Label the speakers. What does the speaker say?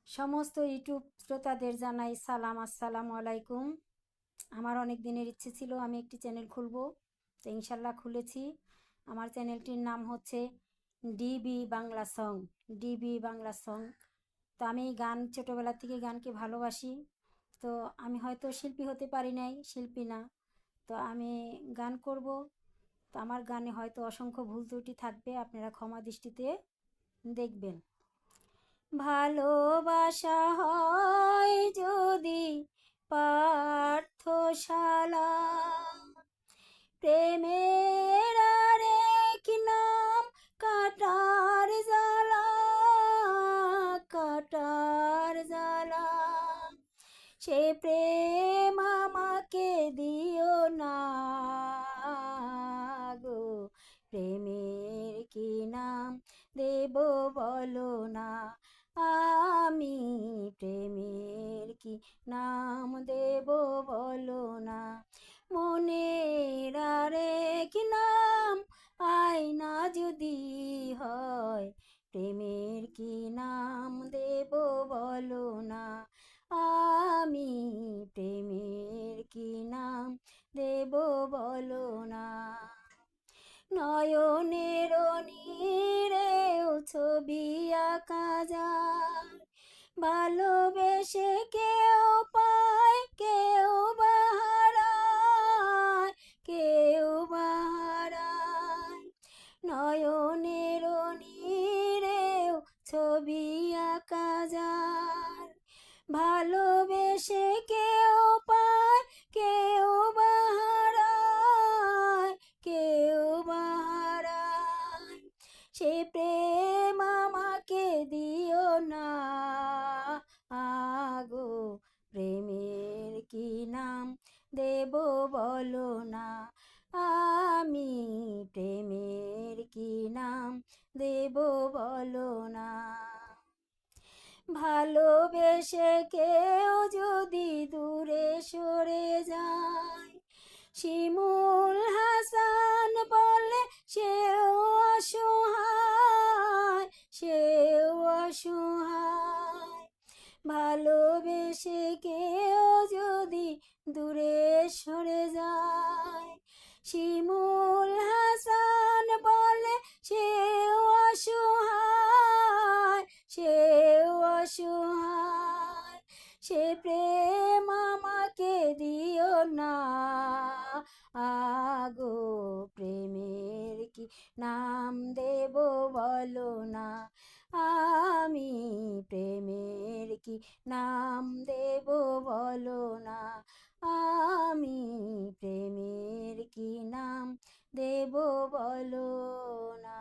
Speaker 1: সমস্ত ইউটিউব শ্রোতাদের জানাই সালাম, আসসালামু আলাইকুম। আমার অনেক দিনের ইচ্ছে ছিল আমি একটি চ্যানেল খুলব, তো ইনশাল্লাহ খুলেছি। আমার চ্যানেলটির নাম হচ্ছে DB Bangla song. DB Bangla song. তো আমি গান ছোটোবেলা থেকে গানকে ভালোবাসি। তো আমি হয়তো শিল্পী হতে পারি নাই, শিল্পী না। তো আমি গান করব। তো আমার গানে হয়তো অসংখ্য ভুল ত্রুটি থাকবে, আপনারা ক্ষমা দৃষ্টিতে দেখবেন। ভালোবাসা হয় যদি পার্থশালা, প্রেমের আরেক নাম কাটার জ্বালা, কাটার জ্বালা। সে প্রেম আমাকে দিও না গো, প্রেমের কি নাম দেব বলো না। আমি প্রেমের কি নাম দেব বলো না। মনের আরেক নাম আয়না যদি হয়, প্রেমের কি নাম দেব বলো না। আমি প্রেমের কি নাম দেব বলো না। নয়নের নীরেও ছবি আঁকা যায়, ভালোবেসে কেউ পায় কেউ বাহারায়, কেউ বাহারায়। নয়নের নীরেও ছবি আঁকা যায়, ভালোবেসে কেউ পায় কেউ বাহারায়, কেউ বাহারায়। সে প্রেম আমাকে দিও না আগো, প্রেমের কি নাম দেব বলো না। আমি প্রেমের কি নাম দেব বলো না। ভালোবেসে কেউ যদি দূরে সরে যায়, শিমুল হাসান বলে সেও অসহায়, সেও অসহায়। ভালোবেসে কেউ যদি দূরে সরে যায়, শিমুল হাসান বলে সেও অসহায়, সেও অসহায়। সে প্রেম আমাকে দিও না আগো, প্রেমের কি নাম দেব বলো না। আমি প্রেমের কি নাম দেব বলো না। আমি প্রেমের কি নাম দেব বলো না।